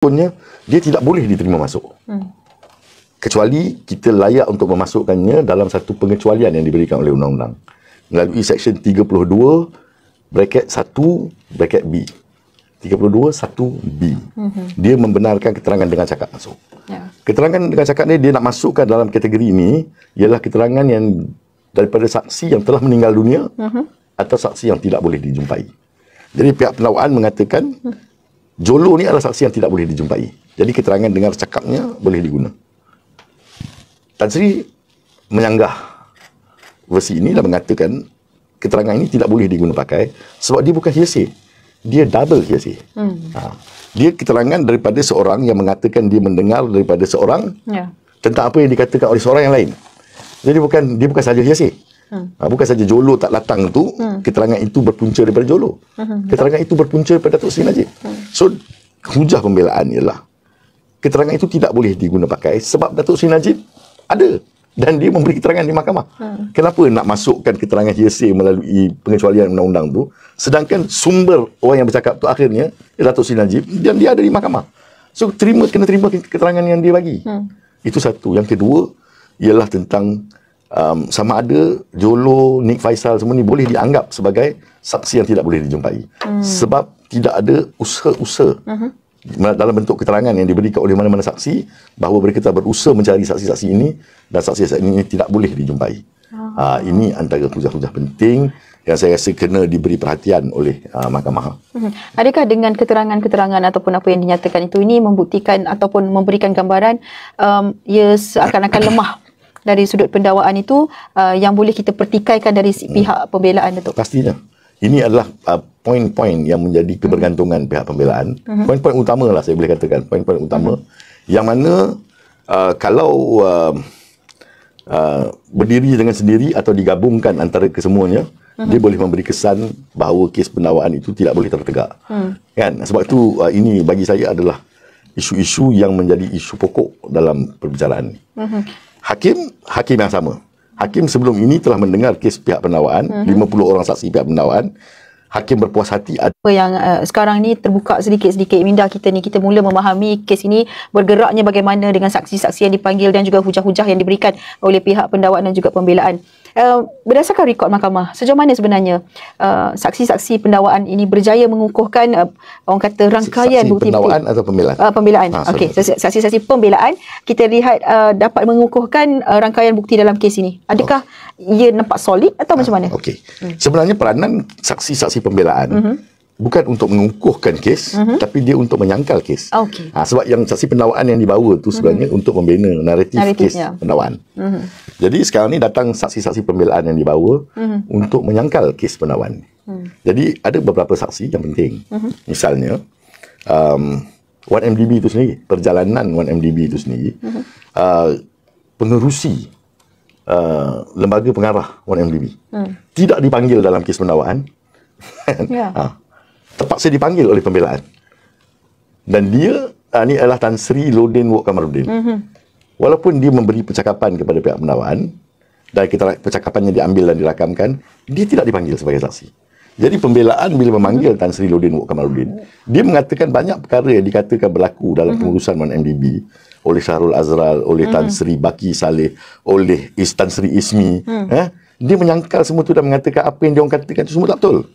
Contohnya, dia tidak boleh diterima masuk. Kecuali kita layak untuk memasukkannya dalam satu pengecualian yang diberikan oleh undang-undang. Melalui Seksyen 32 bracket 1 bracket B. 32 1B. Dia membenarkan keterangan dengan cakap masuk. Keterangan dengan cakap ni dia nak masukkan dalam kategori ini ialah keterangan yang daripada saksi yang telah meninggal dunia atau saksi yang tidak boleh dijumpai. Jadi pihak pendakwaan mengatakan Jolo ni adalah saksi yang tidak boleh dijumpai. Jadi keterangan dengar cakapnya boleh diguna. Tan Sri menyanggah versi ini dan mengatakan keterangan ini tidak boleh diguna pakai sebab dia bukan hearsay. Dia double hearsay. Dia keterangan daripada seorang yang mengatakan dia mendengar daripada seorang tentang apa yang dikatakan oleh seorang yang lain. Jadi dia bukan sahaja hearsay. Bukan saja Jolo tak datang tu, keterangan itu berpunca daripada Jolo. Keterangan itu berpunca daripada Datuk Seri Najib. So, hujah pembelaan ialah keterangan itu tidak boleh diguna pakai sebab Datuk Seri Najib ada dan dia memberi keterangan di mahkamah. Kenapa nak masukkan keterangan hearsay melalui pengecualian undang-undang tu sedangkan sumber orang yang bercakap tu akhirnya Datuk Seri Najib dan dia ada di mahkamah. So, kena terima keterangan yang dia bagi. Itu satu. Yang kedua ialah tentang sama ada Jolo, Nik Faisal semua ni boleh dianggap sebagai saksi yang tidak boleh dijumpai. Sebab tidak ada usaha-usaha dalam bentuk keterangan yang diberikan oleh mana-mana saksi bahawa mereka telah berusaha mencari saksi-saksi ini dan saksi-saksi ini tidak boleh dijumpai. Ini antara hujah-hujah penting yang saya rasa kena diberi perhatian oleh mahkamah. Adakah dengan keterangan-keterangan ataupun apa yang dinyatakan itu ini membuktikan ataupun memberikan gambaran ia seakan-akan lemah dari sudut pendakwaan itu yang boleh kita pertikaikan dari pihak pembelaan, Datuk? Pastinya. Ini adalah poin-poin yang menjadi kebergantungan pihak pembelaan. Poin-poin utama lah saya boleh katakan. Poin-poin utama yang mana kalau berdiri dengan sendiri atau digabungkan antara kesemuanya, dia boleh memberi kesan bahawa kes pendakwaan itu tidak boleh tertegak. Kan? Sebab itu ini bagi saya adalah isu-isu yang menjadi isu pokok dalam perbicaraan ini. Hakim yang sama. Hakim sebelum ini telah mendengar kes pihak pendakwaan, 50 orang saksi pihak pendakwaan. Hakim berpuas hati. Apa yang sekarang ni terbuka sedikit-sedikit minda kita ni, kita mula memahami kes ini bergeraknya bagaimana dengan saksi-saksi yang dipanggil dan juga hujah-hujah yang diberikan oleh pihak pendakwaan dan juga pembelaan. Berdasarkan rekod mahkamah, sejauh mana sebenarnya saksi-saksi pendakwaan ini berjaya mengukuhkan orang kata rangkaian saksi bukti pendakwaan atau pembelaan? Pembelaan. Okey, saksi-saksi pembelaan kita lihat dapat mengukuhkan rangkaian bukti dalam kes ini. Adakah ia nampak solid atau macam mana? Okey. Sebenarnya peranan saksi-saksi pembelaan bukan untuk mengukuhkan kes, tapi dia untuk menyangkal kes. Sebab yang saksi pendakwaan yang dibawa tu sebenarnya untuk membina naratif kes pendakwaan. Jadi sekarang ni datang saksi-saksi pembelaan yang dibawa untuk menyangkal kes pendakwaan. Jadi ada beberapa saksi yang penting. Misalnya 1MDB itu sendiri, perjalanan 1MDB itu sendiri, pengerusi lembaga pengarah 1MDB tidak dipanggil dalam kes pendakwaan. Terpaksa dipanggil oleh pembelaan. Dan dia ni adalah Tan Sri Lodin Wok Kamarudin. Walaupun dia memberi percakapan kepada pihak pendakwaan dan percakapannya diambil dan dirakamkan, dia tidak dipanggil sebagai saksi. Jadi pembelaan bila memanggil Tan Sri Lodin Wok Kamarudin, dia mengatakan banyak perkara yang dikatakan berlaku dalam pengurusan 1MDB oleh Syahrul Azral, oleh Tan Sri Baki Saleh, oleh Tan Sri Ismi. Dia menyangkal semua itu dan mengatakan apa yang dia orang katakan itu semua tak betul.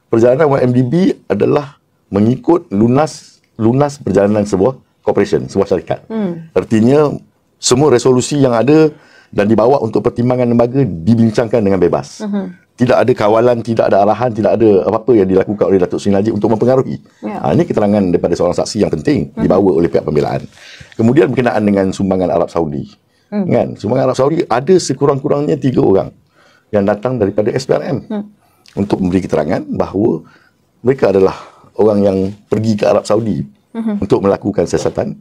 Perjalanan 1MDB adalah mengikut lunas perjalanan sebuah corporation, sebuah syarikat. Artinya semua resolusi yang ada dan dibawa untuk pertimbangan lembaga dibincangkan dengan bebas. Tidak ada kawalan, tidak ada arahan, tidak ada apa-apa yang dilakukan oleh Datuk Seri Najib untuk mempengaruhi. Ini keterangan daripada seorang saksi yang penting dibawa oleh pihak pembelaan. Kemudian berkenaan dengan sumbangan Arab Saudi. Kan? Sumbangan Arab Saudi ada sekurang-kurangnya 3 orang yang datang daripada SPRM. Untuk memberi keterangan bahawa mereka adalah orang yang pergi ke Arab Saudi untuk melakukan siasatan.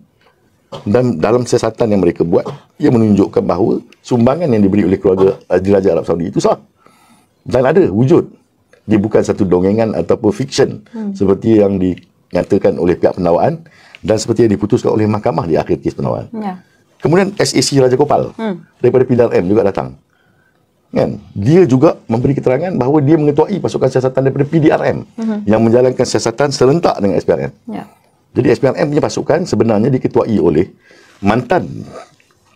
Dan dalam siasatan yang mereka buat, ia menunjukkan bahawa sumbangan yang diberi oleh keluarga Diraja Arab Saudi itu sah. Dan ada wujud. Dia bukan satu dongengan ataupun fiksyen seperti yang dinyatakan oleh pihak pendakwaan dan seperti yang diputuskan oleh mahkamah di akhir kes pendakwaan. Kemudian SAC Raja Gopal daripada PDRM juga datang. Kan? Dia juga memberi keterangan bahawa dia mengetuai pasukan siasatan daripada PDRM yang menjalankan siasatan serentak dengan SPRM. Jadi SPRM punya pasukan sebenarnya diketuai oleh mantan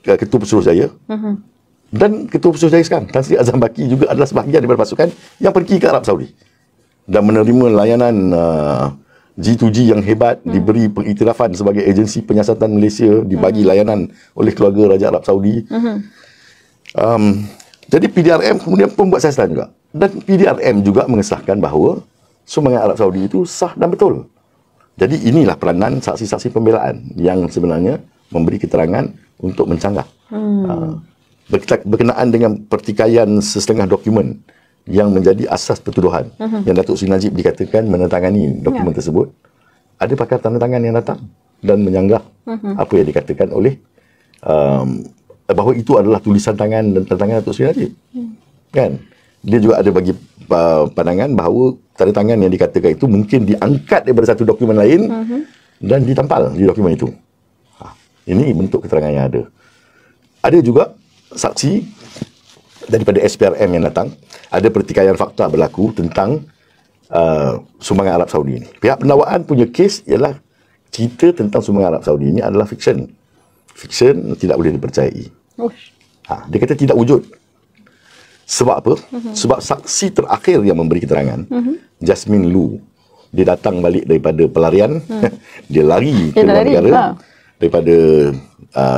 Ketua Pesuruhjaya dan Ketua Pesuruhjaya sekarang, Tan Sri Azam Baki juga adalah sebahagian daripada pasukan yang pergi ke Arab Saudi dan menerima layanan G2G yang hebat, diberi pengiktirafan sebagai agensi penyiasatan Malaysia, dibagi layanan oleh keluarga Raja Arab Saudi. Jadi PDRM kemudian pun buat siasatan juga. Dan PDRM juga mengesahkan bahawa sumbangan Arab Saudi itu sah dan betul. Jadi inilah peranan saksi-saksi pembelaan yang sebenarnya memberi keterangan untuk mencanggah. Berkenaan dengan pertikaian sesetengah dokumen yang menjadi asas pertuduhan. Yang Datuk Seri Najib dikatakan menandatangani dokumen tersebut. Ada pakar tanda tangan yang datang dan menyanggah apa yang dikatakan oleh bahawa itu adalah tulisan tangan dan tanda tangan Datuk Seri Najib. Kan? Dia juga ada bagi pandangan bahawa tanda tangan yang dikatakan itu mungkin diangkat daripada satu dokumen lain dan ditampal di dokumen itu. Ini bentuk keterangan yang ada. Ada juga saksi daripada SPRM yang datang. Ada pertikaian fakta berlaku tentang sumbangan Arab Saudi ini. Pihak pendakwaan punya kes ialah cerita tentang sumbangan Arab Saudi ini adalah fiksyen. Fiksyen tidak boleh dipercayai. Dia kata tidak wujud. Sebab apa? Sebab saksi terakhir yang memberi keterangan, Jasmine Lu, dia datang balik daripada pelarian, dia lari ke luar negara, daripada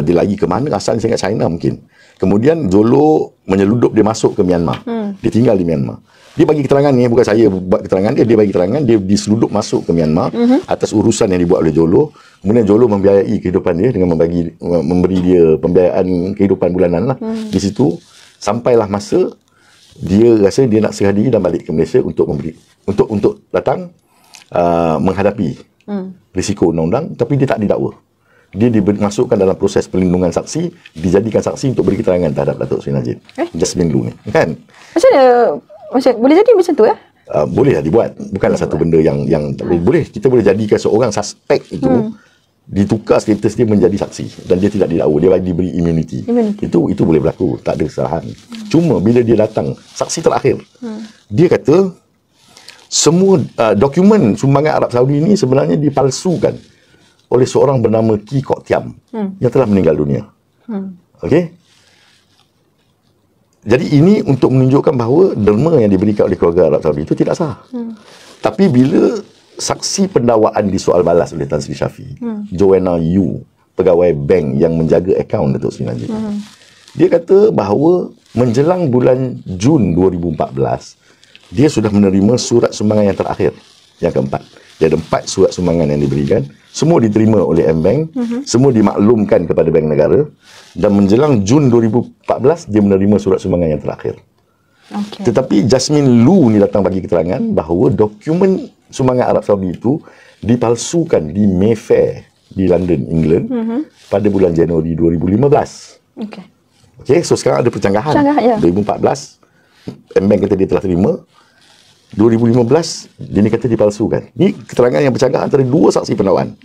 dia lari ke mana, asalnya saya ingat China mungkin. Kemudian Jolo menyeludup dia masuk ke Myanmar. Dia tinggal di Myanmar. Dia bagi keterangan ni, bukan saya buat keterangan dia bagi keterangan, dia diseludup masuk ke Myanmar atas urusan yang dibuat oleh Jolo. Kemudian Jolo membiayai kehidupan dia dengan memberi dia pembiayaan kehidupan bulanan lah. Di situ sampailah masa dia rasa dia nak serah diri dan balik ke Malaysia untuk datang menghadapi risiko undang-undang, tapi dia tak didakwa. Dia dimasukkan dalam proses perlindungan saksi, dijadikan saksi untuk beri keterangan terhadap Datuk Seri Najib. Jasmine Lu ni, kan? Macam mana? Boleh jadi macam tu ya? Bolehlah dibuat. Bukanlah satu benda yang boleh. Kita boleh jadikan seorang suspek itu ditukar status dia menjadi saksi dan dia tidak didakwa, dia diberi immunity. Itu boleh berlaku, tak ada kesalahan. Cuma bila dia datang saksi terakhir, dia kata semua dokumen sumbangan Arab Saudi ini sebenarnya dipalsukan oleh seorang bernama Ki Kok Tiam yang telah meninggal dunia. Okey. Jadi ini untuk menunjukkan bahawa derma yang diberikan oleh keluarga Arab Saudi itu tidak sah. Tapi bila saksi pendakwaan disoal balas oleh Tan Sri Shafie, Joanna Yu, pegawai bank yang menjaga akaun Datuk Seri Najib, dia kata bahawa menjelang bulan Jun 2014, dia sudah menerima surat sumbangan yang terakhir, yang keempat. Dia ada 4 surat sumbangan yang diberikan. Semua diterima oleh M-Bank. Semua dimaklumkan kepada Bank Negara. Dan menjelang Jun 2014, dia menerima surat sumbangan yang terakhir. Tetapi Jasmine Lu ni datang bagi keterangan bahawa dokumen sumbangan Arab Saudi itu dipalsukan di Mayfair di London, England pada bulan Januari 2015. Okey, so sekarang ada percanggahan. 2014, M-Bank kata dia telah terima. 2015 dia ni kata dipalsukan. Ni keterangan yang bercanggah antara dua saksi pendakwaan.